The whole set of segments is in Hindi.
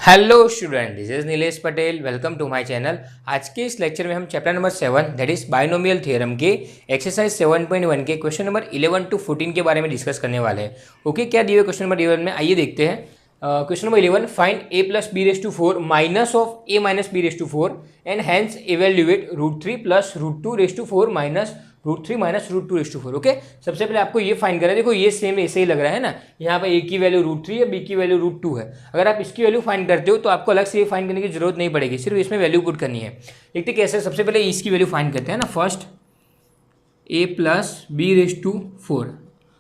Hello student, this is Nilesh Patel. Welcome to my channel. आज के इस लेक्चर में हम chapter number 7 that is binomial theorem के एक्सरसाइज 7.1 के क्वेश्चन नंबर 11 टू 14 के बारे में डिस्कस करने वाले हैं। ओके, क्या दिए हुए क्वेश्चन नंबर 11 में, आइए देखते हैं। Question number 11, find a plus B raise to 4 minus of a minus B raise to 4 and hence evaluate √3 plus √2 raise to 4 minus √3 minus √2 raise to 4। Okay, सबसे पहले आपको ये फाइंड करना है। देखो ये सेम ऐसे ही लग रहा है ना, यहाँ पे a की वैल्यू √3 है, b की वैल्यू √2 है। अगर आप इसकी वैल्यू फाइंड करते हो तो आपको अलग से ये फाइंड करने की जरूरत नहीं पड़ेगी, सिर्फ इसमें वैल्यू पुट करनी है। देखते कैसे। सबसे पहले इसकी वैल्यू फाइंड करते हैं ना। First a plus B raise to 4,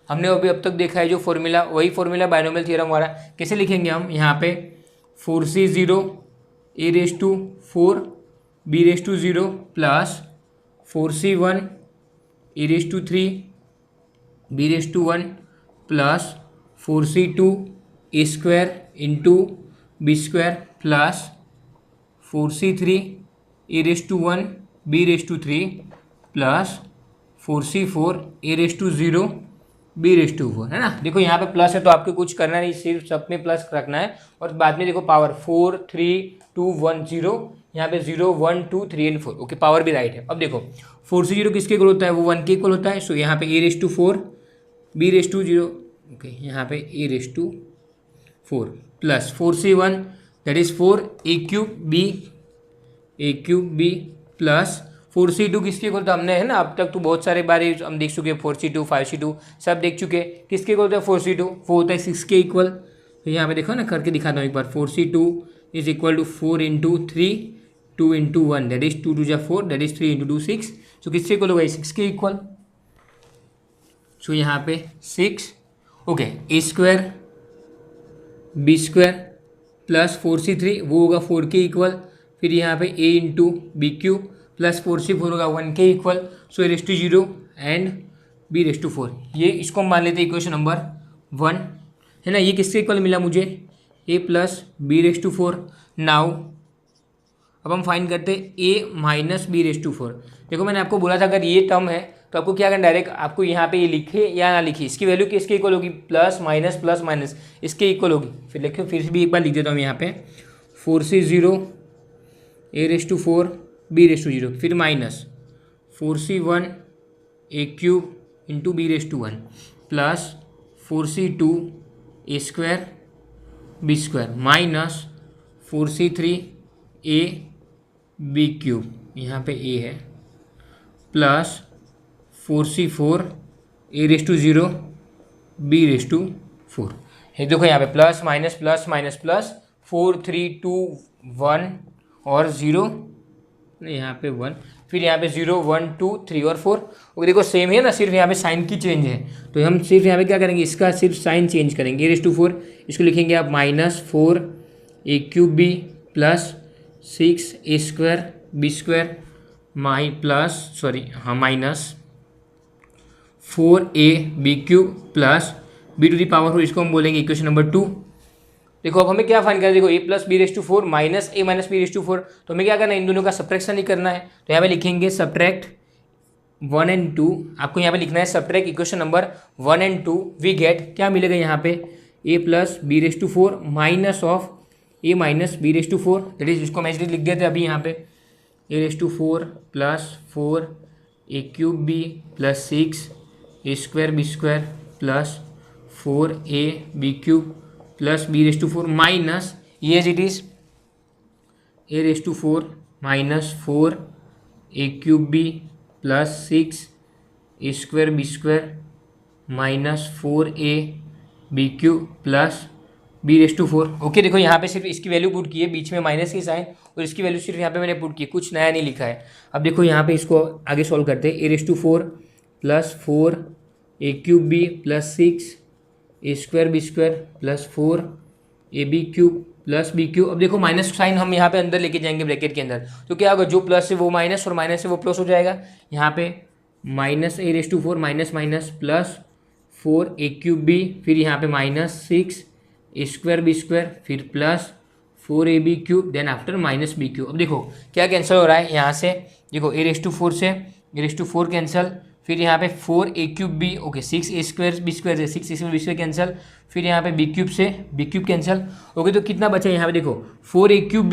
हमने अभी अब तक देखा है जो फॉर्मूला, वही फॉर्मूला बाइनोमियल थ्योरम वाला। कैसे लिखेंगे हम, यहाँ पे 4c0 a raise to 4 b raise to 0 plus 4c1 a raise to 3 b raise to 1 plus 4c2 a square into B square plus 4c3 a raise to 1 b raise to 3 plus 4c4 a raise to 0 B raise to 4, है ना। देखो यहाँ पे प्लस है तो आपको कुछ करना नहीं, सिर्फ सब में प्लस रखना है। और बाद में देखो पावर 4 3 2 1 0, यहाँ पे 0 1 2 3 एंड 4। ओके, पावर भी राइट है। अब देखो 4 से 0 किसके इक्वल होता है, वो 1 के इक्वल होता है। सो यहाँ पे a raise to 4 b raise to 0, okay यहाँ पे a रेस टू 4 प्लस 4 से 1 that is 4 a cube b plus 4c2 किसके इक्वल, तो हमने है ना अब तक तो बहुत सारे बारे हम देख चुके हैं। 4c2 5c2 सब देख चुके हैं। किसके इक्वल होता है 4c2, वो होता है 6 के इक्वल। तो यहाँ पे देखो ना, करके दिखाता हूँ एक बार। 4c2 is equal to 4 into 3 2 into 1 that is 2 2 जा 4 दैट इज 3 इंटू 2 6। सो किसके इक्वल होगा, 6 के इक्वल। सो यहाँ पे 6, okay a square B square plus 4c3 वो होगा 4 के इक्वल। फिर यहाँ पे a into B cube plus 4c4 होगा 1 के equal. So a raise to 0 and b raise to 4। ये इसको हम मान लेते हैं इक्वेशन नंबर 1, है ना। ये किसके इक्वल मिला मुझे, a plus B raise to 4। Now अब हम फाइंड करते हैं a minus B raise to 4। देखो मैंने आपको बोला था अगर ये टर्म है तो आपको क्या करना, डायरेक्ट आपको यहाँ पे ये लिखे या ना लिखे, इसकी वैल्यू किसके इक्वल होगी, प्लस माइनस इसके इक्वल होगी। फिर लिखो, फिर भी एक बार लिख देता हूँ यहाँ पे 4 से 0 a raise to 4 b raise to 0, फिर minus 4c1 a cube into B raise to 1 plus 4c2 a square B square minus 4c3 a B cube, यहाँ पे a है, plus 4c4 a raise to 0 b raise to 4। ये देखो यहाँ पे प्लस माइनस 4 3 2 1 और 0, यहाँ पे 1, फिर यहाँ पे 0 1 2 3 और 4। और देखो सेम है ना, सिर्फ यहाँ पे साइन की चेंज है। तो हम सिर्फ यहाँ पे क्या करेंगे, इसका सिर्फ साइन चेंज करेंगे। a रेस टू 4 इसको लिखेंगे आप minus 4 a cube b plus 6 a square B square minus 4 a B cube plus b to the power 4, इसको हम बोलेंगे इक्वेशन नंबर 2। देखो अब हमें क्या फाइंड करना है, देखो a plus B raise to 4 minus a minus B raise to 4। तो हमें क्या करना है, इन दोनों का सब्ट्रैक्शन ही करना है। तो यहाँ पे लिखेंगे सब्ट्रैक्ट 1 एंड 2। आपको यहाँ पे लिखना है subtract equation number 1 and 2। We get, क्या मिलेगा यहाँ पे, a plus B raise to 4 minus of a minus B raise to 4 that is, इसको मैं लिख देते अभी यहाँ पे a raise to 4 plus 4 a cube b plus 6 a square B square plus 4 a B cube plus B raise to 4 minus ये as it is a raise to 4 minus 4 a cube b plus 6 a square B square minus 4 a B cube plus B raise to 4। Okay, देखो यहाँ पे सिर्फ इसकी वैल्यू पुट की है, बीच में माइनस की साइन, और इसकी वैल्यू सिर्फ यहाँ पे मैंने पुट की है, कुछ नया नहीं लिखा है। अब देखो यहाँ पे इसको आगे सॉल्व करते हैं। a raise to 4 plus 4 a cube b plus 6 a square B square plus 4 a b cube plus b cube. अब देखो माइनस साइन हम यहाँ पे अंदर लेके जाएंगे ब्रैकेट के अंदर, तो क्या होगा, जो प्लस है वो माइनस और माइनस है वो प्लस हो जाएगा। यहाँ पे minus a raise to 4 minus plus 4 a cube b, फिर यहाँ पे minus 6 a square B square, फिर plus 4 a B cube, then after minus b cube. अब देखो क्या कैंसिल हो रहा है यहाँ से, देखो a रेस टू 4 से a रेस टू 4 कैंसिल, फिर यहाँ पे 4a³ भी, ओके 6a² b² से 6a² b² कैंसिल, फिर यहाँ पे b³ से b³ कैंसिल, ओके। तो कितना बचा यहाँ पे देखो 4a³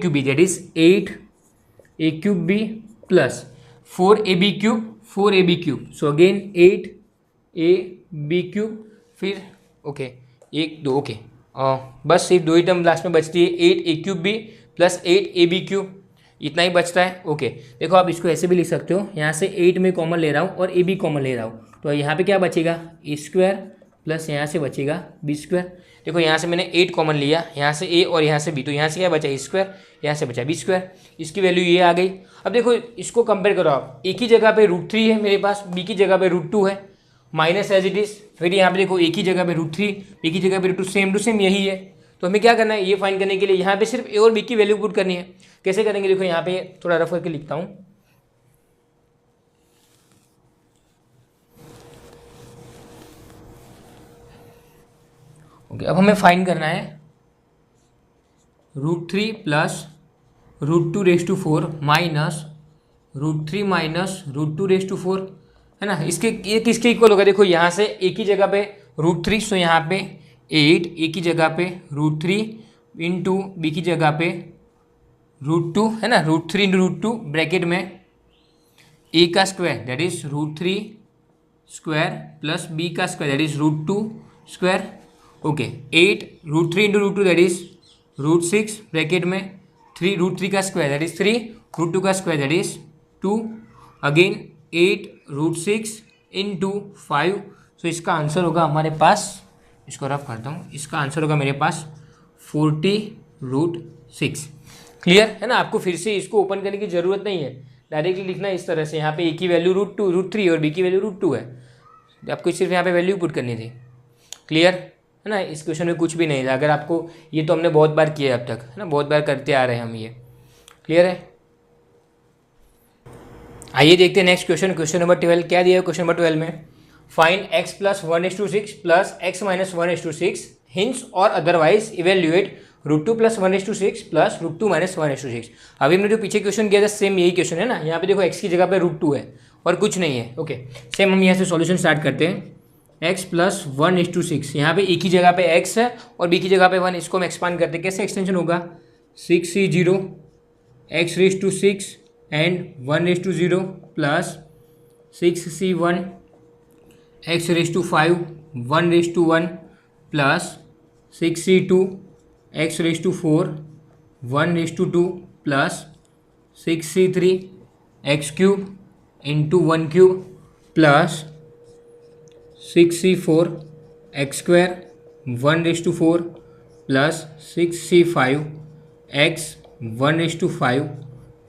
b that is 8a³ b plus 4ab³, so again 8ab³, फिर ओके 1 2 ओके बस सिर्फ 2 ही टर्म लास्ट में बचती है, 8a³ b प्लस 8ab³, इतना ही बचता है, ओके। देखो आप इसको ऐसे भी लिख सकते हो, यहाँ से 8 में कॉमन ले रहा हूँ और a b कॉमन ले रहा हूँ, तो यहाँ पे क्या बचेगा a² प्लस यहाँ से बचेगा b²। देखो यहाँ से मैंने 8 कॉमन लिया, यहाँ से a और यहाँ से b, तो यहाँ से क्या बचा a², यहाँ से बचा b², इसकी वैल्यू ये आ गई। अब देखो इसको कंपेयर करो आप, a की जगह पे √3 है मेरे पास, b की जगह पे √2 है, माइनस एज इट इज, फिर यहाँ पे देखो a की जगह पे √3, b की जगह पे √2, सेम टू सेम यही है। तो हमें क्या करना है, ये फाइंड करने के लिए यहाँ पे सिर्फ a और b की वैल्यू पुट करनी है। कैसे करेंगे, देखो यहाँ पे थोड़ा रफ करके लिखता हूँ, ओके। अब हमें फाइंड करना है √3 प्लस √2⁴ माइनस √3 माइनस √2⁴, है ना। इसके ये किसके इक्वल होगा, देखो यहाँ से a की जगह पे √3, सो यहाँ पे 8, a की जगह पे √3 इंटू b की जगह पे √2, है ना, √3 इंटू √2 ब्रैकेट में a का square that is √3 square plus b का square that is √2 square, okay. 8 √3 into √2 that is √6 bracket में 3 √3 का स्क्वायर दैट इज 3, √2 का square that is 2, again 8 √6 into 5, सो इसका आंसर होगा हमारे पास, इसको रफ करता हूँ, इसका आंसर होगा मेरे पास 40√6। क्लियर है ना। आपको फिर से इसको ओपन करने की ज़रूरत नहीं है, डायरेक्टली लिखना है इस तरह से। यहाँ पे a की वैल्यू √3 और b की वैल्यू √2 है, आपको सिर्फ यहाँ पे वैल्यू पुट करनी थी। क्लियर है ना, इस क्वेश्चन में कुछ भी नहीं था। अगर आपको, ये तो हमने बहुत बार किया है अब तक, है ना, बहुत बार करते आ रहे हैं हम ये। क्लियर है, आइए देखते हैं नेक्स्ट क्वेश्चन। क्वेश्चन नंबर 12 क्या दिया है क्वेश्चन नंबर 12 में, find x + 1:6 plus x - 1:6 hints और अदरवाइज इवेल्युएट √2 + 1:6 प्लस √2 - 1:6। अभी हमने जो पीछे क्वेश्चन किया था सेम यही क्वेश्चन है ना। यहाँ पे देखो x की जगह पे √2 है और कुछ नहीं है, ओके। सेम हम यहाँ से सॉल्यूशन स्टार्ट करते हैं। x + 1:6, यहाँ पे a की जगह पे x है और b की जगह पे 1, इसको हम एक्सपांड करते हैं। कैसे एक्सटेंशन होगा, 6c0 x⁻6 and 1:0 plus 6c1 x⁵5 1:1 plus 6c2 x⁴ 1:2 plus 6c3 x³ into 1³ plus 6c4 x² 1:4 plus 6c5 x 1:5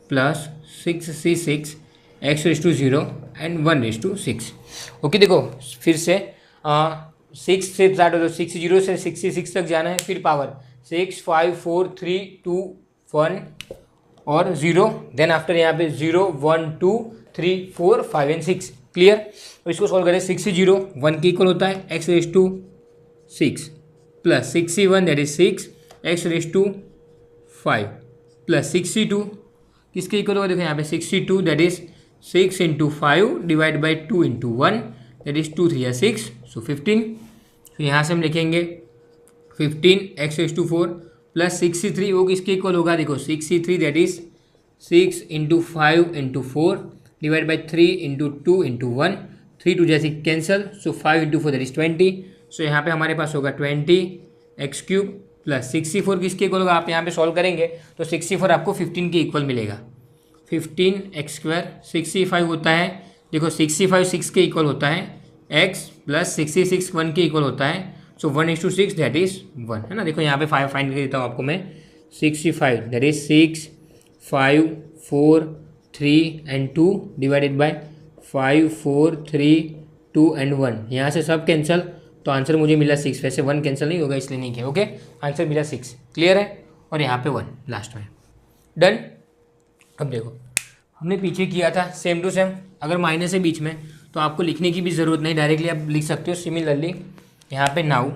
plus 6c6 x⁻0 and 1:6। Okay, देखो फिर से 6 से स्टार्ट हो, तो 60 से 66 तक जाना है, फिर पावर 6 5 4 3 2 1 और 0, देन आफ्टर यहाँ पे 0 1 2 3 4 5 एंड 6। क्लियर, तो इसको सॉल्व करें। 6c0 1 के इक्वल होता है x⁻6 plus 6c1 that is 6 x⁵5 plus 6c2 किसके इक्वल होगा, देखो यहाँ पे 6c2 that is 6 into 5 divide by 2 into 1 that is 2 3 6, सो 15। तो यहाँ से हम लिखेंगे 15 x⁴ प्लस 6c3 वो किसके इक्वल होगा, देखो 6c3 that is 6 into 5 into 4 divide by 3 into 2 into 1, 3 2 जैसे cancel, so 5 into 4 that is 20। सो यहाँ पे हमारे पास होगा 20 x³ प्लस 64 किसके इक्वल होगा, आप यहाँ पे सॉल्व करेंगे तो 64 आपको 15 के इक्वल मिलेगा। 15x² 65 होता है, देखो 65 6 के इक्वल होता है, x प्लस 66 1 के इक्वल होता है, सो 1:6 दैट इज 1, है ना। देखो यहाँ पे 5 फाइंड कर देता हूँ आपको मैं, 65 that is 6 5 4 3 and 2 divided by 5 4 3 2 and 1, यहाँ से सब कैंसिल, तो आंसर मुझे मिला 6। वैसे 1 कैंसिल नहीं होगा इसलिए नहीं किया, ओके। आंसर मिला 6। क्लियर है, और यहाँ पे 1 लास्ट में, डन। अब देखो हमने पीछे किया था सेम टू सेम, अगर माइनस है बीच में तो आपको लिखने की भी ज़रूरत नहीं, डायरेक्टली आप लिख सकते हो। सिमिलरली यहाँ पे नाउ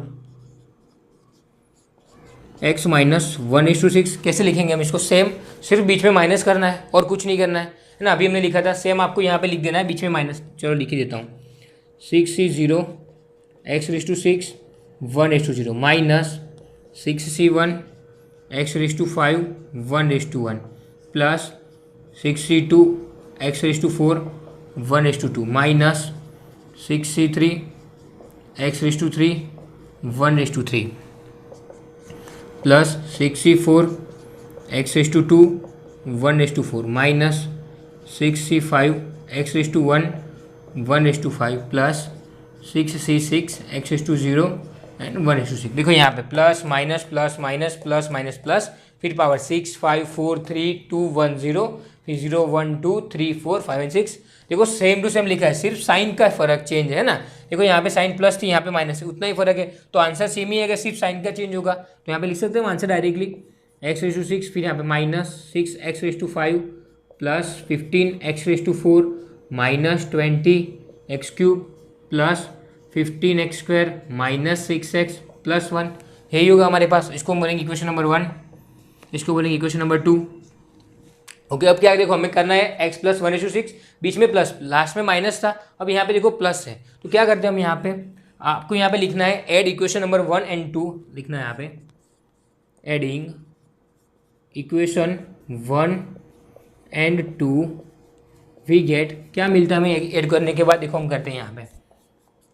एक्स माइनस 1:6 कैसे लिखेंगे हम इसको? सेम, सिर्फ बीच में माइनस करना है और कुछ नहीं करना है ना। अभी हमने लिखा था सेम, आपको यहाँ पे लिख देना है बीच में माइनस। चलो लिख ही देता हूँ, 6C0 x⁻6 1:0 minus 6C1 x⁵5 1:1 plus 6C2 x⁴ 1:2 minus 6C3 x⁵ 1:3 plus 6C4 x⁻² 1:4 minus 6C5 x⁻1 1:5 plus 6C6 x⁻0 and 1:6। देखो यहाँ पे plus minus plus minus plus minus plus, फिर पावर 6 5 4 3 2 1 0, फिर 0 1 2 3 4 5 एंड 6। देखो सेम टू सेम लिखा है, सिर्फ साइन का फर्क चेंज है ना। देखो यहाँ पे साइन प्लस थी, यहाँ पे माइनस है, उतना ही फर्क है। तो आंसर सेम ही है, अगर सिर्फ साइन का चेंज होगा तो यहाँ पे लिख सकते हैं आंसर डायरेक्टली x⁻6, फिर यहाँ पे minus 6x⁵5 plus 15x⁴ minus 20x³ plus 15x² minus 6x plus 1। यही होगा हमारे पास। इसको बोलेंगे इक्वेशन नंबर 1, इसको बोलेंगे इक्वेशन नंबर 2। ओके, अब क्या देखो हमें करना है x प्लस 1:6, बीच में प्लस, लास्ट में माइनस था, अब यहाँ पे देखो प्लस है। तो क्या करते हैं हम यहाँ पे, आपको यहाँ पे लिखना है एड इक्वेशन नंबर 1 एंड 2 लिखना है यहाँ पे। Adding equation 1 and 2 we get, क्या मिलता है हमें ऐड करने के बाद? देखो हम करते हैं यहाँ पे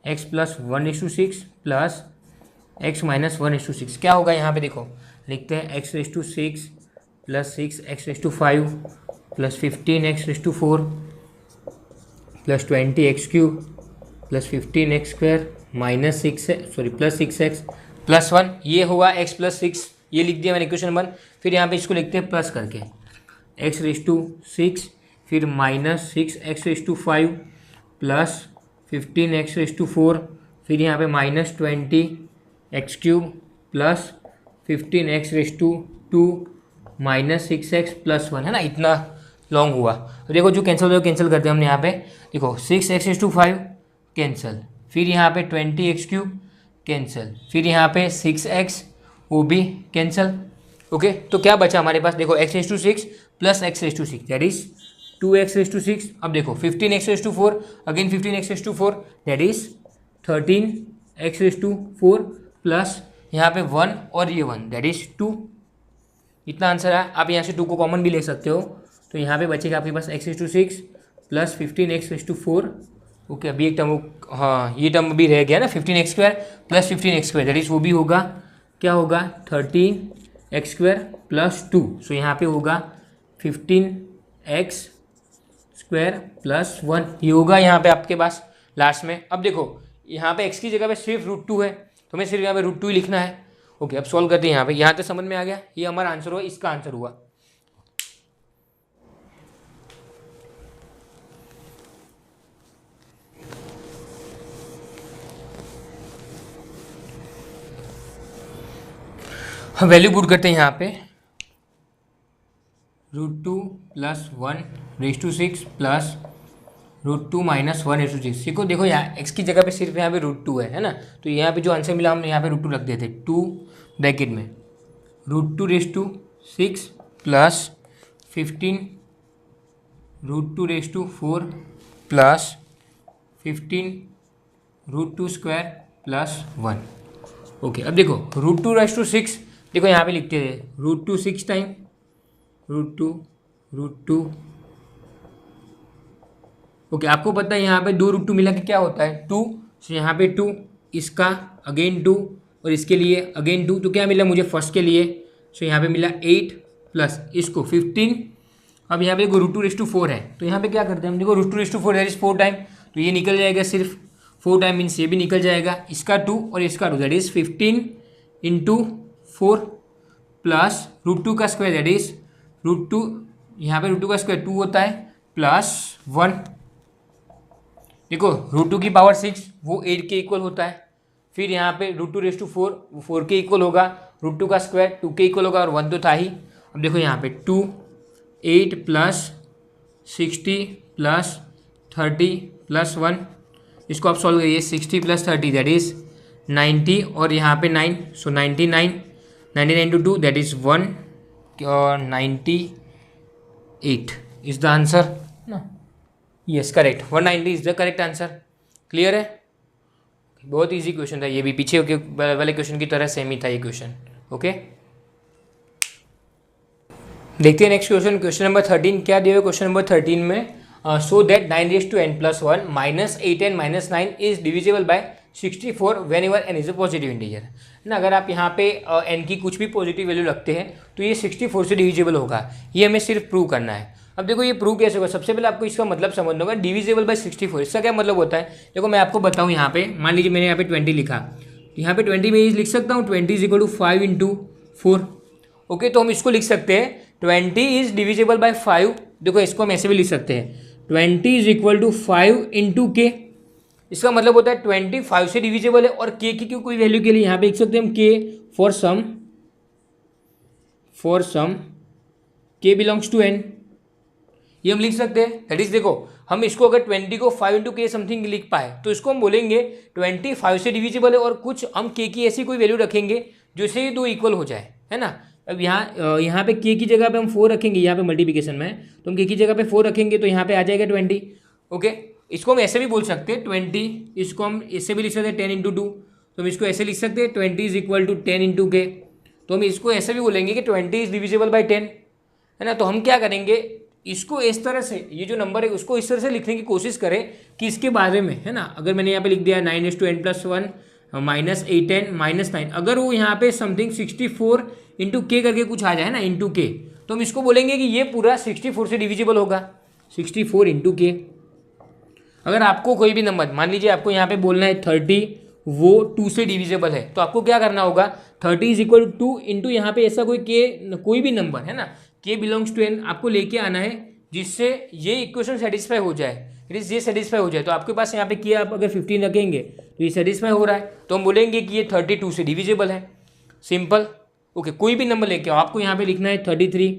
x plus 1:6 plus x minus 1:6। क्या होगा यहाँ पे? देखो लिखते हैं x⁻6 plus 6x⁵5 plus 15x⁴ plus 20x³ plus 15x² minus 6 plus 6x plus 1। ये हुआ x प्लस 6, ये लिख दिया मैंने इक्वेशन 1। फिर यहाँ पे इसको लिखते हैं प्लस करके x⁻6, फिर माइनस 6x⁵5 प्लस 15x⁴, फिर यहाँ पे minus 20x³ plus 15x⁵2 minus 6x plus 1, है ना। इतना लॉन्ग हुआ। तो देखो जो कैंसिल हो कैंसिल करते हैं हमने यहाँ पे। देखो 6x⁵5 कैंसिल, फिर यहाँ पे 20x³ कैंसिल, फिर यहाँ पे 6x वो भी कैंसिल। ओके, तो क्या बचा हमारे पास? देखो x⁻6 plus x⁻6 that is 2x⁻6। अब देखो 15x⁴, again 15x⁴ that is 13x⁴ plus यहाँ पे 1 और ये 1 दैट इज 2। इतना आंसर है। आप यहाँ से 2 को कॉमन भी ले सकते हो, तो यहाँ पे बचेगा आपके पास x⁻6 प्लस 15x⁴। ओके, अभी एक टर्म, हाँ ये टर्म भी रह गया ना, 15x² plus 15x² that is वो भी होगा, क्या होगा 13x² प्लस 2। सो यहाँ पे होगा 15x² प्लस 1, ये होगा यहाँ पे आपके पास लास्ट में। अब देखो यहाँ पे x की जगह पे सिर्फ √2 है, तो हमें सिर्फ यहाँ पे √2 ही लिखना है। ओके, अब सॉल्व करते हैं यहाँ पे। यहाँ तक समझ में आ गया, ये हमारा आंसर हुआ, इसका आंसर हुआ। हम वैल्यू पुट करते हैं यहाँ पे, √2 प्लस 1/6 प्लस √2 माइनस 1/6। देखो यहाँ x की जगह पे सिर्फ यहाँ पे √2 है ना। तो यहाँ पे जो आंसर मिला हमने यहाँ पे √2 रख दिए थे, 2 ब्रैकेट में √2⁻6 प्लस 15 √2⁴ प्लस 15 √2² प्लस 1। ओके, अब देखो √2⁻6, देखो यहाँ पे लिखते हैं √2 6 टाइम, √2 ओके, आपको पता है यहाँ पे 2 √2 मिला के क्या होता है 2। सो यहाँ पे 2, इसका अगेन 2 और इसके लिए अगेन 2। तो क्या मिला मुझे फर्स्ट के लिए? सो यहाँ पे मिला 8 प्लस इसको 15। अब यहाँ पे देखो √2⁻4 है, तो यहाँ पे क्या करते हैं हम? देखो √2⁻4 दैट इज 4 टाइम, तो ये निकल जाएगा सिर्फ 4 टाइम, मीन्स ये भी निकल जाएगा, इसका 2 और इसका 2 दैट इज 15 × 4 प्लस √2 का स्क्वायर दैट इज √2, यहाँ पे √2 का स्क्वायर 2 होता है प्लस 1। देखो √2 की पावर 6 वो 8 के इक्वल होता है, फिर यहाँ पे √2⁻4 वो 4 के इक्वल होगा, √2 का स्क्वायर 2 के इक्वल होगा और 1 तो था ही। अब देखो यहाँ पे 2 8 प्लस 60 प्लस 30 प्लस 1, इसको आप सॉल्व करिए, 60 प्लस 30 दैट इज 90 और यहाँ पे 9, सो 99 99 into 2 that is 198 is the answer ना. Yes correct, 190 is the correct answer. Clear है. बहुत इजी क्वेश्चन था ये भी, पीछे वाले क्वेश्चन की तरह सेम ही था ये क्वेश्चन. ओके, देखते हैं नेक्स्ट क्वेश्चन. क्वेश्चन नंबर 13 क्या दिया है क्वेश्चन नंबर 13 में. So that 9n+1 -8n - 9 is divisible by 64 when ever n is a positive integer ना. अगर आप यहाँ पे n की कुछ भी पॉजिटिव वैल्यू रखते हैं तो ये 64 से डिविजिबल होगा. ये हमें सिर्फ प्रूव करना है. अब देखो ये प्रूव कैसे होगा. सबसे पहले आपको इसका मतलब समझना होगा. डिविजिबल बाय 64 इसका क्या मतलब होता है. देखो मैं आपको बताऊँ. यहाँ पे मान लीजिए मैंने यहाँ पे 20 लिखा, यहाँ पे 20 में ये लिख सकता हूँ 20 = 5 × 4. ओके, तो हम इसको लिख सकते हैं 20 इज डिविजिबल बाय 5. देखो इसको हम ऐसे भी लिख सकते हैं 20 = 5 × k. इसका मतलब होता है 25 से डिविजिबल है और k की कोई वैल्यू के लिए यहाँ पे लिख सकते हैं हम k for some k belongs to n. ये हम लिख सकते हैं. दैट इज देखो हम इसको अगर 20 को 5 × k समथिंग लिख पाए तो इसको हम बोलेंगे 25 से डिविजिबल है और कुछ हम k की ऐसी कोई वैल्यू रखेंगे जिससे ये दो इक्वल हो जाए, है ना. अब यहाँ पे k की जगह पे हम 4 रखेंगे. यहाँ पे मल्टीप्लिकेशन में तो हम k की जगह पे 4 रखेंगे तो यहाँ पे आ जाएगा 20. ओके, इसको हम ऐसे भी बोल सकते हैं 20. इसको हम ऐसे भी लिख सकते हैं 10 × 2. तो हम इसको ऐसे लिख सकते हैं 20 = 10 × k. तो हम इसको ऐसे भी बोलेंगे कि 20 इज डिविजिबल बाय 10, है ना. तो हम क्या करेंगे, इसको इस तरह से, ये जो नंबर है उसको इस तरह से लिखने की कोशिश करें कि इसके बारे में, है ना. अगर मैंने यहाँ पे लिख दिया 9n+1 -8n - 9, अगर वो यहाँ पे समथिंग 64 × k करके कुछ आ जाए ना, × k, तो हम इसको बोलेंगे कि ये पूरा 64 से डिविजिबल होगा. 64 × k. अगर आपको कोई भी नंबर, मान लीजिए आपको यहाँ पे बोलना है 30, वो 2 से डिविजिबल है, तो आपको क्या करना होगा 30 = 2 इंटू यहाँ पे ऐसा कोई भी नंबर, है ना, k बिलोंग्स टू n आपको लेके आना है जिससे ये इक्वेशन सेटिस्फाई हो जाए. ये सेटिस्फाई हो जाए तो आपके पास यहाँ पे k आप अगर 15 रखेंगे तो ये सेटिस्फाई हो रहा है तो हम बोलेंगे कि ये 32 से डिविजिबल है. सिंपल. ओके, कोई भी नंबर लेके आओ. आपको यहाँ पे लिखना है 33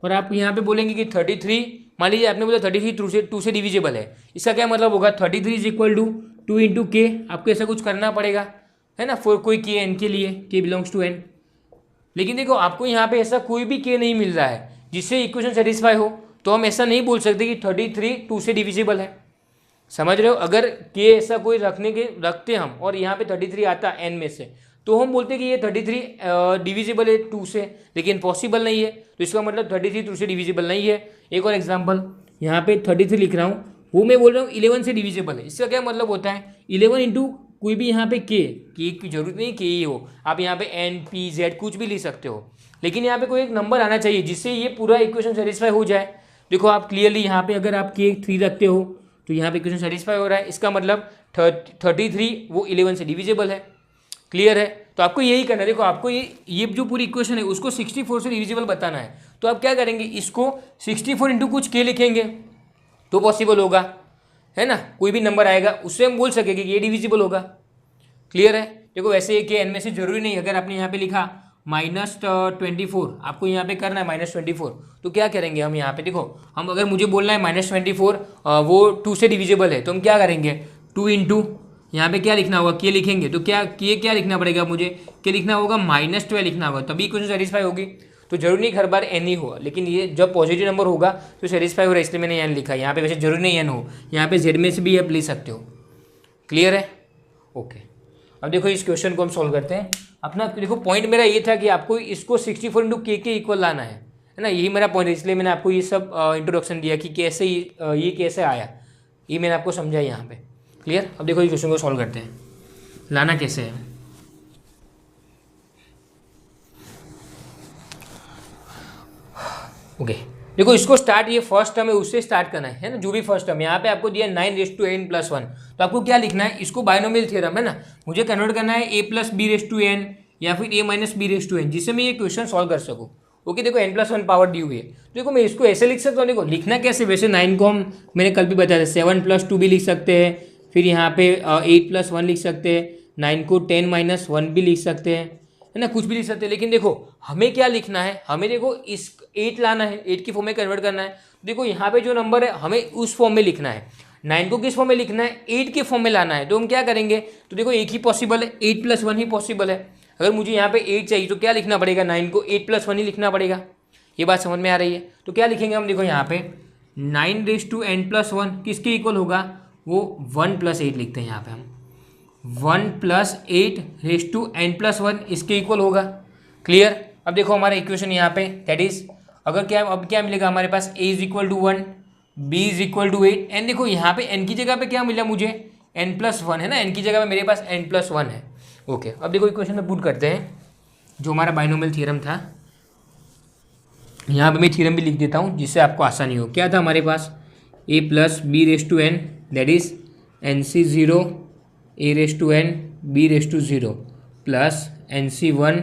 और आप यहाँ पे बोलेंगे कि 33, मान लीजिए आपने बोला 33 2 से डिविजिबल है. इसका क्या मतलब होगा 33 = 2 × k. आपको ऐसा कुछ करना पड़ेगा, है ना, फॉर कोई k n के लिए, k बिलोंग्स टू n. लेकिन देखो आपको यहाँ पे ऐसा कोई भी k नहीं मिल रहा है जिससे इक्वेशन सेटिस्फाई हो, तो हम ऐसा नहीं बोल सकते कि 33 2 से डिविजिबल है. समझ रहे हो. अगर k ऐसा कोई रखते हम और यहाँ पे 33 आता n में से, तो हम बोलते कि ये 33 डिविजिबल है 2 से, लेकिन पॉसिबल नहीं है. तो इसका मतलब 33 2 से डिविजिबल नहीं है. एक और एग्जांपल, यहाँ पे 33 लिख रहा हूँ, वो मैं बोल रहा हूँ 11 से डिविजिबल है. इसका क्या मतलब होता है 11 इंटू कोई भी यहाँ पे k की जरूरत नहीं k ही हो, आप यहाँ पे n p z कुछ भी लिख सकते हो, लेकिन यहाँ पे कोई एक नंबर आना चाहिए जिससे ये पूरा इक्वेशन सेटिस्फाई हो जाए. देखो आप क्लियरली यहाँ पे अगर आप k 3 रखते हो तो यहाँ पे इक्वेशन सेटिस्फाई हो रहा है. इसका मतलब 33 वो 11 से डिविजिबल है. क्लियर है. तो आपको यही करना है. देखो आपको ये जो पूरी इक्वेशन है उसको 64 से डिविजिबल बताना है. तो आप क्या करेंगे, इसको 64 इंटू कुछ k लिखेंगे तो पॉसिबल होगा, है ना. कोई भी नंबर आएगा उससे हम बोल सकेंगे कि ये डिविजिबल होगा. क्लियर है. देखो वैसे ये k n में से जरूरी नहीं. अगर आपने यहाँ पे लिखा -24, आपको यहाँ पे करना है -24, तो क्या करेंगे हम यहाँ पे, देखो हम अगर मुझे बोलना है -24 वो 2 से डिविजिबल है, तो हम क्या करेंगे 2 इंटू यहाँ पे क्या लिखना होगा k लिखेंगे. तो क्या लिखना पड़ेगा मुझे, k लिखना होगा -12 लिखना होगा, तभी इक्वेशन सेटिस्फाई होगी. तो जरूरी नहीं हर बार n ही हो, लेकिन ये जब पॉजिटिव नंबर होगा तो सेटिस्फाई हो रहा है, इसलिए मैंने n लिखा. यहाँ पे वैसे जरूरी नहीं n हो, यहाँ पे z में से भी आप ले सकते हो. क्लियर है. ओके, अब देखो इस क्वेश्चन को हम सॉल्व करते हैं. अपना देखो पॉइंट मेरा ये था कि आपको इसको 64 × k के इक्वल लाना है ना. यही मेरा पॉइंट है, इसलिए मैंने आपको ये सब इंट्रोडक्शन दिया कि कैसे ये कैसे आया, ये मैंने आपको समझाया यहाँ पे. क्लियर. अब देखो इस क्वेश्चन को सॉल्व करते हैं, लाना कैसे है. ओके, देखो इसको स्टार्ट, ये फर्स्ट टर्म है उससे स्टार्ट करना है ना. जो भी फर्स्ट टर्म यहाँ पे आपको दिया 9n+1, तो आपको क्या लिखना है, इसको बायनोमियल थ्योरम है ना, मुझे कन्वर्ट करना है a + b⁻n या फिर a - b⁻n, जिससे मैं ये क्वेश्चन सॉल्व कर सकूँ. ओके, देखो n+1 पावर दी हुई है, देखो मैं इसको ऐसे लिख सकता हूँ. देखो लिखना कैसे, वैसे 9 को हम मैंने कल भी बताया था 7 + 2 भी लिख सकते हैं, फिर यहाँ पे 8 + 1 लिख सकते हैं, 9 को 10 - 1 भी लिख सकते हैं, है ना, कुछ भी लिख सकते हैं. लेकिन देखो हमें क्या लिखना है, हमें देखो इस 8 लाना है, 8 की फॉर्म में कन्वर्ट करना है. देखो यहाँ पे जो नंबर है हमें उस फॉर्म में लिखना है. 9 को किस फॉर्म में लिखना है, 8 के फॉर्म में लाना है. तो हम क्या करेंगे, तो देखो एक ही पॉसिबल है, 8 + 1 ही पॉसिबल है. अगर मुझे यहाँ पे 8 चाहिए तो क्या लिखना पड़ेगा, 9 को 8+1 ही लिखना पड़ेगा। ये बात समझ में आ रही है। तो क्या लिखेंगे हम, देखो यहाँ पे 9n+1 किसके इक्वल होगा, वो 1+8 लिखते हैं यहाँ पे हम, 1+8n+1 इसके इक्वल होगा। क्लियर। अब देखो हमारा इक्वेशन यहाँ पे दैट इज, अगर क्या अब क्या मिलेगा हमारे पास, a = 1, b = 8, एंड देखो यहाँ पे n की जगह पे क्या मिला मुझे, n+1 है ना, n की जगह पे मेरे पास n+1 है। ओके, अब देखो इक्वेशन में पुट करते हैं जो हमारा बाइनोमियल थ्योरम था। यहाँ पे मैं थ्योरम भी लिख देता हूँ जिससे आपको आसानी हो। क्या था हमारे पास, a + b⁴n that is nc0 a⁴n b⁴0 plus nc1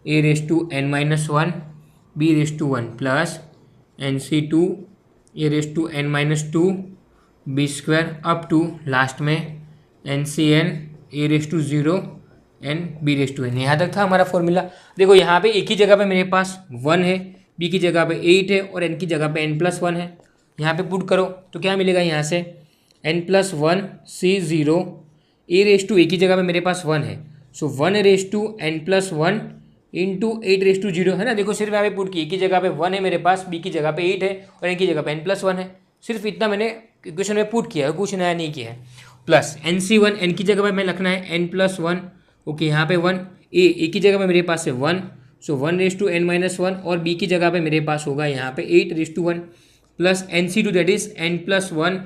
a⁻n−1 b⁴1 plus nc2 a⁻n−2 b² up to last में ncn a⁻0 n b⁴n। यहाँ तक था हमारा फॉर्मूला। देखो यहाँ पे एक ही जगह पे मेरे पास 1 है, b की जगह पे 8 है और n की जगह पे n+1 है। यहाँ पे पुट करो तो क्या मिलेगा, यहाँ से n+1 c0 a की जगह पे मेरे पास 1 है, सो 1n+1 इंटू 8/0 है ना। देखो सिर्फ यहाँ पे पुट की, एक की जगह पे 1 है मेरे पास, b की जगह पे 8 है और n की जगह पे n+1 है। सिर्फ इतना मैंने इक्वेशन में पुट किया है, कुछ नया नहीं किया है। प्लस nc1 n की जगह पे मैं लिखना है n+1, ओके यहाँ पे 1, a की जगह पे मेरे पास है 1, सो 1n−1 और b की जगह पे मेरे पास होगा यहाँ पे 8/1 plus nc2 that is n+1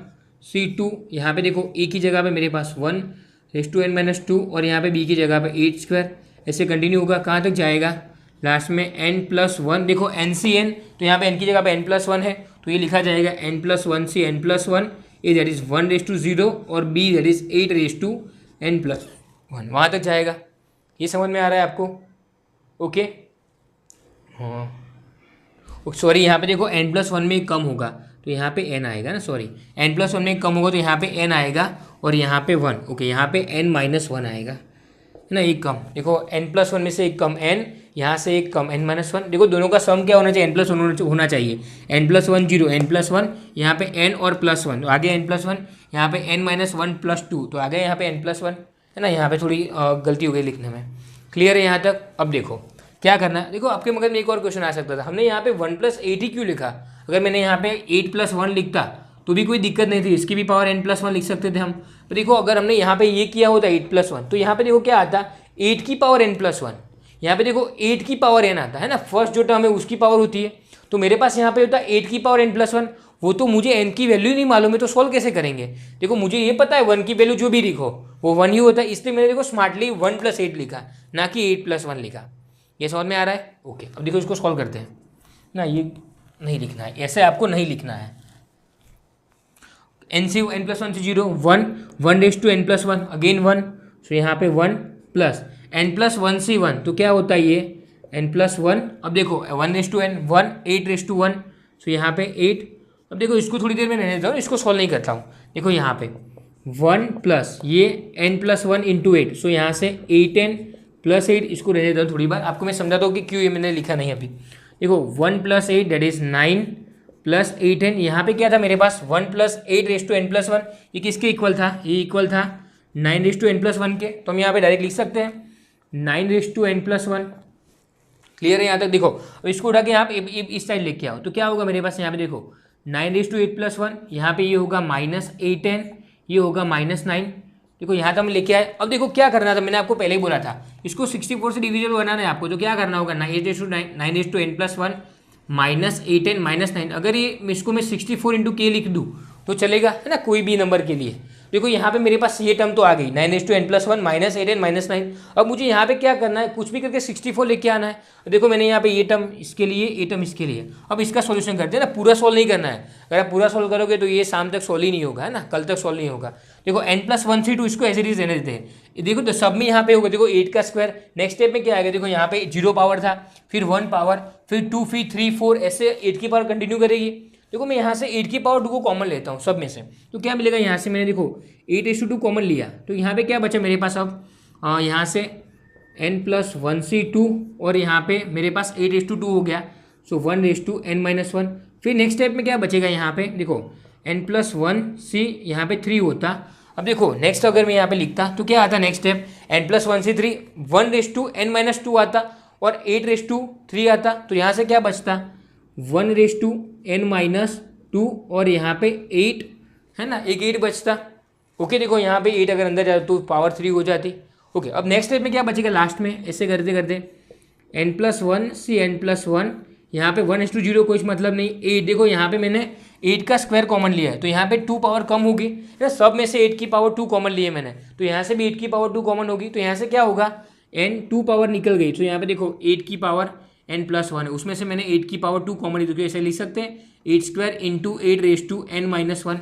c2, यहाँ पे देखो a की जगह पे मेरे पास 1n−2 और यहाँ पे b की जगह पे 8², ऐसे कंटिन्यू होगा, कहाँ तक जाएगा, लास्ट में n+1। देखो ncn तो यहाँ पे n की जगह पे n+1 है तो ये लिखा जाएगा n+1 से n+1 a दैट इज 1/0 और b दैट इज 8n+1, वहाँ तक जाएगा। ये समझ में आ रहा है आपको, ओके। हाँ सॉरी, यहाँ पे देखो n+1 में कम होगा तो यहाँ पे n आएगा ना, सॉरी n+1 में कम होगा तो यहाँ पे n आएगा और यहाँ पे 1, ओके यहाँ पे n-1 आएगा है ना, एक कम। देखो n+1 में से एक कम n, यहाँ से एक कम n-1। देखो दोनों का सम क्या होना चाहिए, n+1 होना चाहिए, n+1 0 n+1, यहाँ पे n और +1 तो आगे n+1, यहाँ पे n-1 + 2 तो आगे यहाँ पे n+1 है ना। यहाँ पे थोड़ी गलती हो गई लिखने में। क्लियर है यहाँ तक। अब देखो क्या करना है, देखो आपके मगज में एक और क्वेश्चन आ सकता था, हमने यहाँ पे 1+8 ही क्यों लिखा, अगर मैंने यहाँ पे 8+1 लिखता तो भी कोई दिक्कत नहीं थी, इसकी भी पावर n+1 लिख सकते थे हम। तो देखो अगर हमने यहाँ पे ये किया होता 8+1 तो यहाँ पे देखो क्या आता, 8 की पावर n+1, यहाँ पे देखो 8 की पावर n आता है ना, फर्स्ट जो टर्म है उसकी पावर होती है, तो मेरे पास यहाँ पे होता है 8 की पावर n+1। वो तो मुझे n की वैल्यू नहीं मालूम है तो सॉल्व कैसे करेंगे। देखो मुझे ये पता है 1 की वैल्यू जो भी लिखो वो 1 ही होता है, इसलिए मैंने देखो स्मार्टली 1+8 लिखा ना कि 8+1 लिखा। ये समझ में आ रहा है, ओके। अब देखो इसको सॉल्व करते हैं ना, ये नहीं लिखना है, ऐसे आपको नहीं लिखना है। n+1 से 0 1 1n+1 अगेन 1, सो यहाँ पे 1 प्लस n+1 से 1 तो क्या होता है ये n+1। अब देखो 1n 1 8/1, सो यहाँ पे 8। अब देखो इसको थोड़ी देर में रहने दो, इसको सॉल्व नहीं करता हूँ। देखो यहाँ पे 1 प्लस ये n+1 इंटू 8, सो यहाँ से 8n + 8, इसको रहने दो थोड़ी बार, आपको मैं समझाता हूँ कि क्यों ये मैंने लिखा नहीं अभी। देखो 1 + 8 दैट इज 9 प्लस 8n, यहाँ पे क्या था मेरे पास 1 + 8n+1, ये किसके इक्वल था, ये इक्वल था 9n+1 के, तो हम यहाँ पे डायरेक्ट लिख सकते हैं 9n+1। क्लियर है यहाँ तक। देखो अब इसको उठा के आप इस साइड लेके आओ तो क्या होगा मेरे पास, यहाँ पे देखो 9n+8+1, यहाँ पे ये होगा -8n, ये होगा -9। देखो यहाँ तक हम लेके आए। अब देखो क्या करना था, मैंने आपको पहले ही बोला था इसको 64 से डिविजन बनाना है आपको, तो क्या करना होगा 9n+1 -8n -9। अगर ये इसको मैं 64 इंटू k लिख दूँ तो चलेगा है ना, कोई भी नंबर के लिए। देखो यहाँ पे मेरे पास ये टर्म तो आ गई 9n+1 -8n -9। अब मुझे यहाँ पे क्या करना है, कुछ भी करके 64 लेके आना है। देखो मैंने यहाँ पे ये टर्म इसके लिए, ये टर्म इसके लिए। अब इसका सॉल्यूशन करते हैं ना, पूरा सॉल्व नहीं करना है, अगर आप पूरा सॉल्व करोगे तो ये शाम तक सॉल्व ही नहीं होगा है ना, कल तक सॉल्व नहीं होगा। देखो n+1 से 2 इसको एज इट इज रहने देते हैं। देखो तो सब में यहाँ पे होगा, देखो 8 का स्क्वायर। नेक्स्ट स्टेप में क्या आएगा, देखो यहाँ पे 0 पावर था, फिर 1 पावर, फिर 2, फिर 3, 4, ऐसे 8 की पावर कंटिन्यू करेगी। देखो मैं यहाँ से 8 की पावर 2 को कॉमन लेता हूँ सब में से, तो क्या मिलेगा यहाँ से, मैंने देखो 8/2 कॉमन लिया तो यहाँ पे क्या बचा मेरे पास, अब यहाँ से n+1 से 2 और यहाँ पे मेरे पास 8/2 हो गया, सो 1n-1। फिर नेक्स्ट स्टेप में क्या बचेगा, यहाँ पे देखो n+1 से यहाँ पे 3 होता अब देखो नेक्स्ट अगर मैं यहाँ पे लिखता तो क्या आता नेक्स्ट स्टेप, n+1c3 1n-2 आता और 8/3 आता, तो यहाँ से क्या बचता 1n-2 और यहाँ पे 8 है ना, एक 8 बचता। ओके देखो यहाँ पे 8 अगर अंदर जाता तो पावर 3 हो जाती। ओके अब नेक्स्ट स्टेप में क्या बचेगा लास्ट में, ऐसे करते करते n+1 n+1 यहाँ पे 1:0 कोई मतलब नहीं, 8 देखो यहाँ पे मैंने 8 का स्क्वायर कॉमन लिया है तो यहाँ पे 2 पावर कम होगी ना, सब में से 8 की पावर 2 कॉमन लिए मैंने, तो यहाँ से भी 8 की पावर 2 कॉमन होगी, तो यहाँ से क्या होगा n 2 पावर निकल गई, तो यहाँ पे देखो 8 की पावर n+1 है, उसमें से मैंने 8 की पावर 2 कॉमन ली, तो ऐसे लिख सकते हैं 8² × 8n-1 है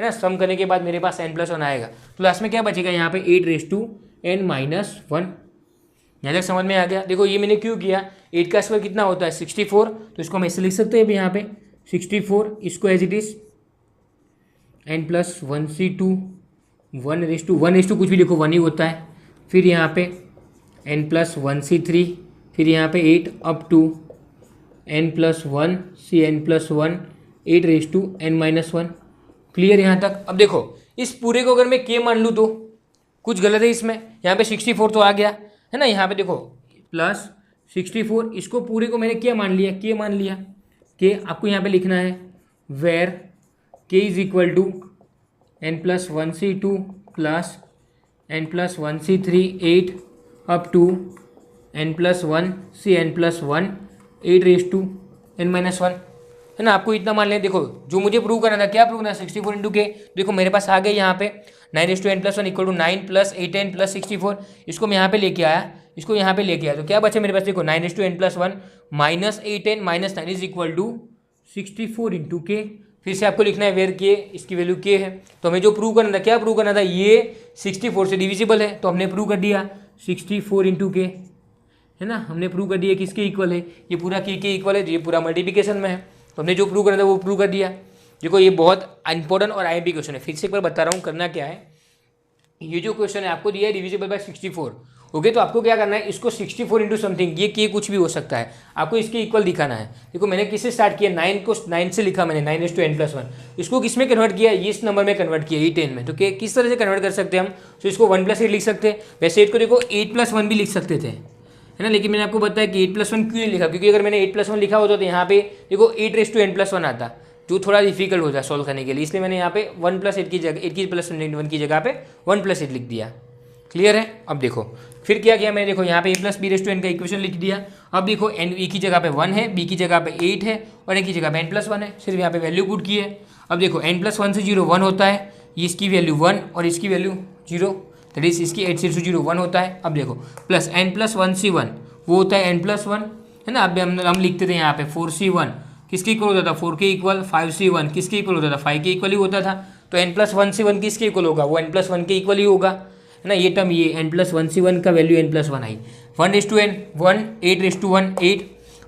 ना, सम करने के बाद मेरे पास n+1 आएगा, तो लास्ट में क्या बचेगा यहाँ पे 8n-1। यहाँ तक समझ में आ गया। देखो ये मैंने क्यों किया, 8 का स्क्वायर कितना होता है 64, तो इसको हम ऐसे लिख सकते हैं अभी यहाँ पे 64, इसको एज इट इज n+1c2 1:1 कुछ भी देखो 1 ही होता है, फिर यहाँ पे n+1c3, फिर यहाँ पे 8 up to n+1c n+1 8n-1। Clear यहाँ तक। अब देखो इस पूरे को अगर मैं k मान लूँ तो कुछ गलत है इसमें, यहाँ पे 64 तो आ गया है ना, यहाँ पे देखो +64, इसको पूरे को मैंने क्या मान लिया, k मान लिया। k आपको यहाँ पे लिखना है where k = n+1c2 n+1c3 8 up to n+1c n+1 8n-1 है ना, आपको इतना मान लें। देखो जो मुझे प्रूव करना था, क्या प्रूव करना, 64 × k, देखो मेरे पास आ गए यहाँ पे 9:n+1 = 9 + 8n + 64, इसको मैं यहाँ पे लेके आया, इसको यहाँ पे लेके आया, तो क्या बचा मेरे पास, देखो 9:n+1 -8n -9 = 64 × k। फिर से आपको लिखना है वेयर k, इसकी वैल्यू k है, तो हमें जो प्रूव करना था, क्या प्रूव करना था, ये 64 से डिविजिबल है, तो हमने प्रूव कर दिया 64 × k है ना, हमने प्रूव कर दिया किसके इक्वल है, ये पूरा k के इक्वल है, ये पूरा मल्टीप्लिकेशन में है, तो हमने जो प्रूव करना था वो प्रूव कर दिया। देखो ये बहुत इंपॉर्टेंट और आईएमपी क्वेश्चन है, फिर से एक बार बता रहा हूँ करना क्या है। ये जो क्वेश्चन है आपको दिया है डिविजिबल बाय 64, ओके, तो आपको क्या करना है, इसको 64 × समथिंग, ये k कुछ भी हो सकता है, आपको इसके इक्वल दिखाना है। देखो मैंने किससे स्टार्ट किया, 9 को 9 से लिखा मैंने 9:n+1, इसको किस में कन्वर्ट किया, ये इस नंबर में कन्वर्ट किया 8n में, तो k किस तरह से कन्वर्ट कर सकते हैं हम, तो इसको 1 + 8 लिख सकते हैं, वैसे 8 को देखो 8+1 भी लिख सकते थे है ना, लेकिन मैंने आपको बताया कि 8+1 क्यों नहीं लिखा, क्योंकि अगर मैंने 8+1 लिखा होता तो यहाँ पे देखो 8n+1 आता, जो थोड़ा डिफिकल्ट होता है सॉल्व करने के लिए, इसलिए मैंने यहाँ पे 1 + 8 की जगह 8 की +1 की जगह पे 1 + 8 लिख दिया। क्लियर है। अब देखो फिर क्या किया मैंने, देखो यहाँ पे a + b⁴n का इक्वेशन लिख दिया। अब देखो n e की जगह पे 1 है, b की जगह पे 8 है और a की जगह पे n+1 है, सिर्फ यहाँ पे वैल्यू पुट की है। अब देखो n+1 से 0 1 होता है, ये इसकी वैल्यू 1 और इसकी वैल्यू 0, दैट इज इसकी 8 से 0 1 होता है। अब देखो प्लस n+1c1 वो होता है n+1 है ना, अब हम लिखते थे यहाँ पे 4c1 किसके इक्वल होता था 4 के इक्वल, 5c1 किसके इक्वल होता था 5 के इक्वल ही होता था, तो n+1c1 किसके इक्वल होगा, वो n+1 के इक्वल ही होगा है ना। ये टर्म ये n+1c1 का वैल्यू n+1 आई 1:n 1 8:1 8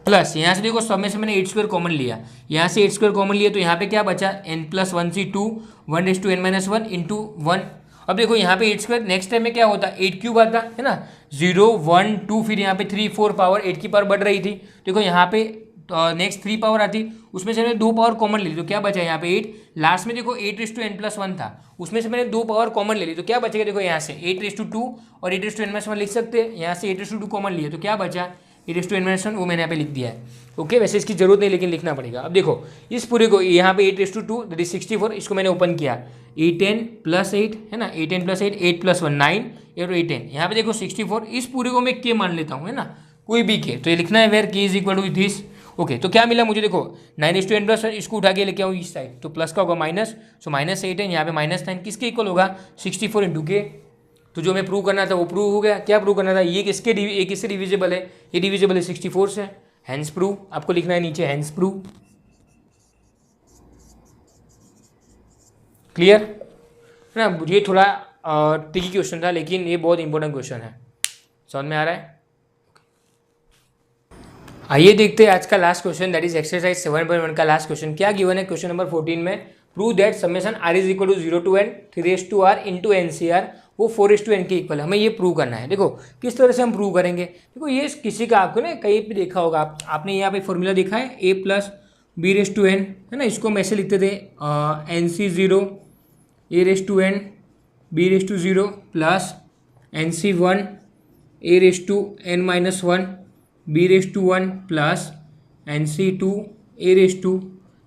प्लस यहाँ से देखो सब में से मैंने 8² कॉमन लिया, यहाँ से 8² कॉमन लिया तो यहाँ पे क्या बचा n+1c2 1:n-1 इंटू 1। अब देखो यहाँ पे 8², नेक्स्ट टाइम में क्या होता 8³ आता है ना, 0 1 2 फिर यहाँ पे 3 4 पावर 8 की पावर बढ़ रही थी, देखो यहाँ पे नेक्स्ट 3 पावर आती, उसमें से मैंने 2 पावर कॉमन ले ली तो क्या बचा यहाँ पे 8, लास्ट में देखो 8:n+1 था, उसमें से मैंने 2 पावर कॉमन ले ली तो क्या बचेगा, देखो यहाँ से 8:2 और 8:n+1 लिख सकते हैं, यहाँ से 8:2 कॉमन लिए तो क्या बचा 8:n+1, वो मैंने यहाँ पे लिख दिया है। ओके वैसे इसकी जरूरत नहीं लेकिन लिखना पड़ेगा। अब देखो इस पूरे को यहाँ पे 8:2 दैट इज 64, इसको मैंने ओपन किया 8n + 8 है ना, 8n + 8 8 + 1 9 और 8n, यहाँ पे देखो 64, इस पूरे को मैं k मान लेता हूँ है ना, कोई भी k, तो ये लिखना है वेयर k = दिस। ओके तो क्या मिला मुझे, देखो 9:n+1 इसको उठा के लेके आऊँ इस साइड तो प्लस का होगा माइनस, सो -8n यहाँ पे -9 किसके इक्वल होगा 64 × k। तो जो मैं प्रूव करना था वो प्रूव हो गया। क्या प्रूव करना था, ये किससे डिविजिबल है, ये डिविजिबल है 64 से, हैंस प्रूव, आपको लिखना है नीचे हैंस प्रूव। क्लियर है ना, ये थोड़ा ट्रिकी क्वेश्चन था लेकिन ये बहुत इंपॉर्टेंट क्वेश्चन है, समझ में आ रहा है। आइए देखते हैं आज का last question, that is exercise 7.1 का लास्ट क्वेश्चन। क्या गिवन है क्वेश्चन नंबर 14 में, prove that summation r = 0 to n 3r × NCR वो 4:n के इक्वल है, हमें ये प्रूव करना है। देखो किस तरह से हम प्रूव करेंगे, देखो ये किसी का आपको ना कहीं पे देखा होगा, आपने यहाँ पे फॉर्मूला देखा है a + b⁴n है ना, इसको हम ऐसे लिखते थे NC0 a⁴n b raise to 0 plus NC1 a raise to n-1 b raise to 1 plus NC2 a raise to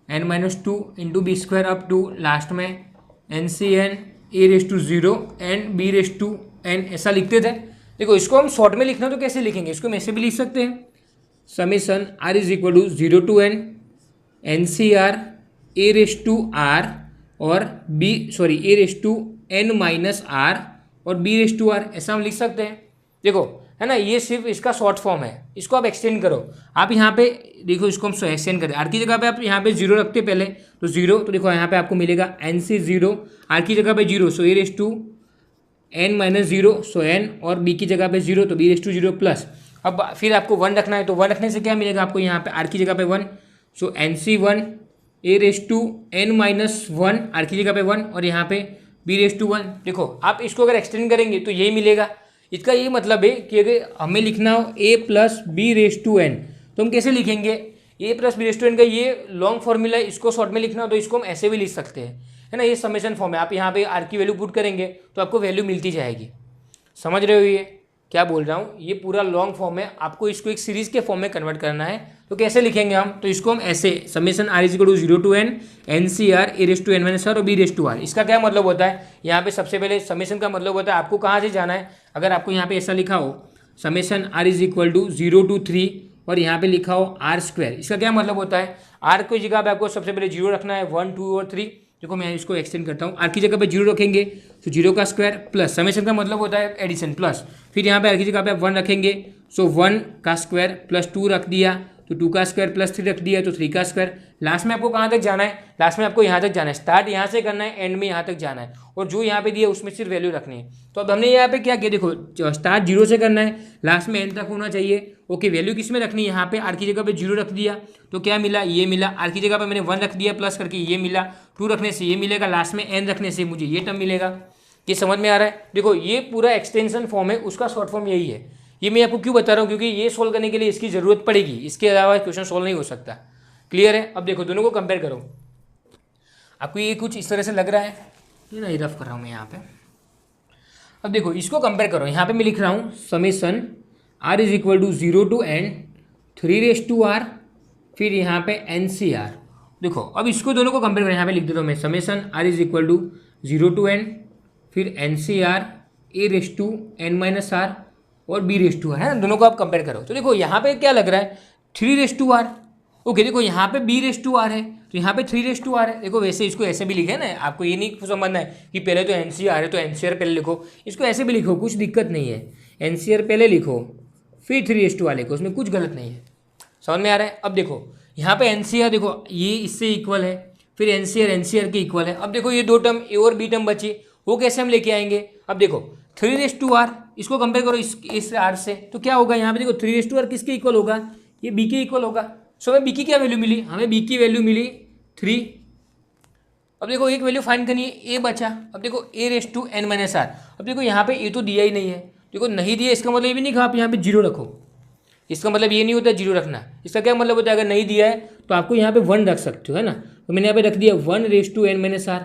n-2 into B square up to last में NCn a raise to 0 and b raise to n। ऐसा लिखते थे। देखो इसको हम शॉर्ट में लिखना तो कैसे लिखेंगे, इसको हम ऐसे भी लिख सकते हैं, summation r is equal to 0 to n NCr a raise to r और ए रेस टू n-r और बी रेस टू r, ऐसा हम लिख सकते हैं। देखो है ना, ये सिर्फ इसका शॉर्ट फॉर्म है, इसको आप एक्सटेंड करो। आप यहाँ पे देखो, इसको हम एक्सटेंड करें, आर की जगह पे आप यहाँ पे 0 रखते पहले तो 0, तो देखो यहाँ पे आपको मिलेगा NC0, आर की जगह पे 0 so a raise to n-0 so n और बी की जगह पे 0 तो बी रेस टू 0 प्लस। अब फिर आपको 1 रखना है, तो 1 रखने से क्या मिलेगा आपको यहाँ पे आर की जगह पे 1 so NC1 a raise to n-1 r की जगह पे 1 और यहाँ पे बी रेस टू 1। देखो आप इसको अगर एक्सटेंड करेंगे तो यही मिलेगा। इसका ये मतलब है कि अगर हमें लिखना हो a plus B raise to n तो हम कैसे लिखेंगे, a plus B raise to n का ये लॉन्ग फॉर्मूला है, इसको शॉर्ट में लिखना हो तो इसको हम ऐसे भी लिख सकते हैं, है ना। ये समेशन फॉर्म है, आप यहाँ पे आर की वैल्यू पुट करेंगे तो आपको वैल्यू मिलती जाएगी। समझ रहे हो ये क्या बोल रहा हूँ, ये पूरा लॉन्ग फॉर्म है, आपको इसको एक सीरीज के फॉर्म में कन्वर्ट करना है। तो कैसे लिखेंगे हम, तो इसको हम ऐसे summation r is equal to 0 to n NCr a raise to n-r और बी रेस टू r। इसका क्या मतलब होता है, यहाँ पे सबसे पहले समेशन का मतलब होता है आपको कहाँ से जाना है। अगर आपको यहाँ पे ऐसा लिखा हो summation r is equal to 0 to 3 और यहाँ पे लिखा हो r², इसका क्या मतलब होता है, r की जगह पे आपको सबसे पहले 0 रखना है, 1 2 और 3। देखो मैं इसको एक्सटेंड करता हूँ, आर की जगह पे 0 रखेंगे तो 0 का स्क्वायर प्लस समेशन का मतलब होता है एडिशन प्लस, फिर यहाँ पे आर की जगह पे आप 1 रखेंगे सो 1 का स्क्वायर प्लस 2 रख दिया तो 2 का स्क्वायर प्लस 3 रख दिया तो 3 का स्क्वायर। लास्ट में आपको कहाँ तक जाना है, लास्ट में आपको यहाँ तक जाना है, स्टार्ट यहाँ से करना है, एंड में यहाँ तक जाना है और जो यहाँ पे दिया उसमें सिर्फ वैल्यू रखनी है। तो अब हमने यहाँ पे क्या किया, देखो स्टार्ट 0 से करना है, लास्ट में एंड तक होना चाहिए। ओके, वैल्यू किस में रखनी है, यहाँ पे आर की जगह पे 0 रख दिया तो क्या मिला, ये मिला। आर की जगह पे मैंने 1 रख दिया प्लस करके ये मिला, 2 रखने से ये मिलेगा, लास्ट में एन रखने से मुझे ये टर्म मिलेगा। ये समझ में आ रहा है। देखो ये पूरा एक्सटेंशन फॉर्म है, उसका शॉर्ट फॉर्म यही है। ये मैं आपको क्यों बता रहा हूँ, क्योंकि ये सोल्व करने के लिए इसकी ज़रूरत पड़ेगी, इसके अलावा क्वेश्चन सोल्व नहीं हो सकता। क्लियर है। अब देखो दोनों को कंपेयर करो, आपको ये कुछ इस तरह से लग रहा है, ये ना रफ कर रहा हूँ मैं यहाँ पे। अब देखो इसको कंपेयर करो, यहाँ पे मैं लिख रहा हूँ summation r is equal to 0 to n 3 raise to r फिर यहाँ पे NCr। देखो अब इसको दोनों को कंपेयर करो, यहाँ पे लिख देता हूँ मैं summation r is equal to 0 to n फिर NCr a raise to n-r और बी रेस टू r, है ना। दोनों को आप कंपेयर करो तो देखो यहाँ पे क्या लग रहा है 3 रेस टू r। ओके, देखो यहाँ पे बी रेस टू r है तो यहाँ पे 3 रेस टू r है। देखो वैसे इसको ऐसे भी लिखे ना, आपको ये नहीं समझना है कि पहले तो NCr है तो NCr पहले लिखो, इसको ऐसे भी लिखो, कुछ दिक्कत नहीं है। NCr पहले लिखो फिर 3 रेस टू r लिखो, उसमें कुछ गलत नहीं है। समझ में आ रहा है। अब देखो यहाँ पे NCr देखो ये इससे इक्वल है, फिर NCr के इक्वल है। अब देखो ये दो टर्म ए और बी टर्म बची, वो कैसे हम लेके आएंगे। अब देखो 3 रेस टू r, इसको कंपेयर करो इस r से तो क्या होगा, यहाँ पे देखो 3 रेस टू r किसके इक्वल होगा, ये b के इक्वल होगा। सो हमें b की क्या वैल्यू मिली, हमें b की वैल्यू मिली 3। अब देखो एक वैल्यू फाइंड करनी है, a बचा। अब देखो a रेस टू n-r। अब देखो यहाँ पे a तो दिया ही नहीं है, देखो नहीं दिया इसका मतलब ये भी नहीं कहा आप यहाँ पे 0 रखो, इसका मतलब ये नहीं होता 0 रखना। इसका क्या मतलब होता है, अगर नहीं दिया है तो आपको यहाँ पे 1 रख सकते हो, है ना। तो मैंने यहाँ पे रख दिया 1 रेस टू n-r,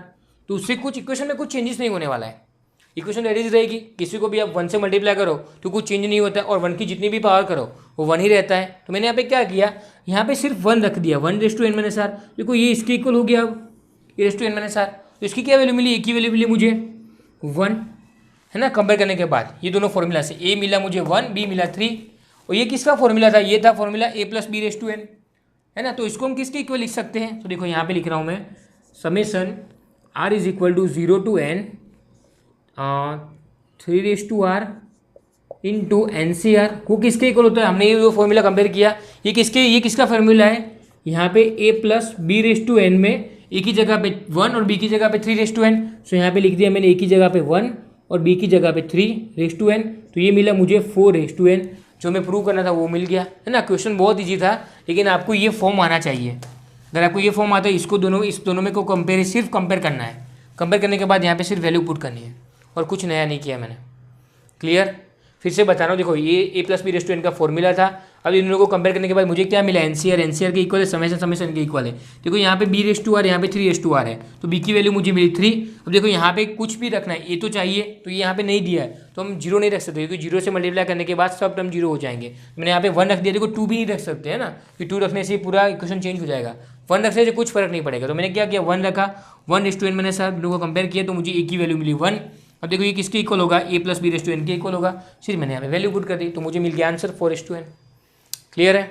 तो उससे कुछ इक्वेशन में कुछ चेंजेस नहीं होने वाला है, इक्वेशन रेडीज रहेगी। किसी को भी आप 1 से मल्टीप्लाई करो तो कुछ चेंज नहीं होता है, और 1 की जितनी भी पावर करो वो 1 ही रहता है। तो मैंने यहाँ पे क्या किया, यहाँ पे सिर्फ 1 रख दिया, 1 रेस टू n-r। देखो ये इसके इक्वल हो गया, अब ये रेस टू n-r, तो इसकी क्या वैल्यू मिली, एक ही वैल्यू मिली मुझे 1, है ना। कंपेयर करने के बाद ये दोनों फॉर्मूला से a मिला मुझे 1, b मिला 3, और ये किसका फॉर्मूला था, ये था formula a plus B raise to n, है ना। तो इसको हम किसके इक्वल लिख सकते हैं, तो देखो यहाँ पे लिख रहा हूँ मैं summation r is equal to 0 to n 3 raise to r into NCr को किसके इक्वल होता है, हमने ये वो फॉर्मूला कंपेयर किया, ये किसका फॉर्मूला है, यहाँ पे a plus B raise to n में a की जगह पे 1 और b की जगह पे 3 रेस टू n। सो यहाँ पे लिख दिया मैंने a की जगह पे 1 और b की जगह पे 3 रेस टू n, तो ये मिला मुझे 4 रेस टू n। जो मैं प्रूव करना था वो मिल गया, है ना। क्वेश्चन बहुत ईजी था, लेकिन आपको ये फॉर्म आना चाहिए। अगर आपको ये फॉर्म आता है, इसको इस दोनों में को सिर्फ कंपेयर करना है, कंपेयर करने के बाद यहाँ पे सिर्फ वैल्यू पुट करनी है, और कुछ नया नहीं किया मैंने। क्लियर। फिर से बता रहा हूँ, देखो ये a plus B raise to n का फॉर्मूला था, अब इन लोगों को कंपेयर करने के बाद मुझे क्या मिला, एनसीआर के इक्वल है, समेशन के इक्वल है। देखो यहाँ पे B/R, यहाँ पे 3/R है, तो बी की वैल्यू मुझे मिली 3। अब देखो यहाँ पे कुछ भी रखना है, ए तो चाहिए, तो ये यहाँ पे नहीं दिया है तो हम जीरो नहीं रख सकते, क्योंकि जीरो से मल्टीप्लाई करने के बाद सब टर्म जीरो हो जाएंगे। मैंने यहाँ पे 1 रख दिया, देखो 2 भी नहीं रख सकते है ना, कि 2 रखने से पूरा इक्वेशन चेंज हो जाएगा। 1 रखने से कुछ फर्क नहीं पड़ेगा, तो मैंने क्या किया 1 रखा, 1:n मैंने सब लोगों को कंपेयर किया तो मुझे ए की वैल्यू मिली 1। अब देखो ये किसके इक्वल होगा, a + b/n के इक्वल होगा, सिर्फ मैंने यहाँ पे वैल्यू पुट कर दी तो मुझे मिल गया आंसर 4:n। क्लियर है।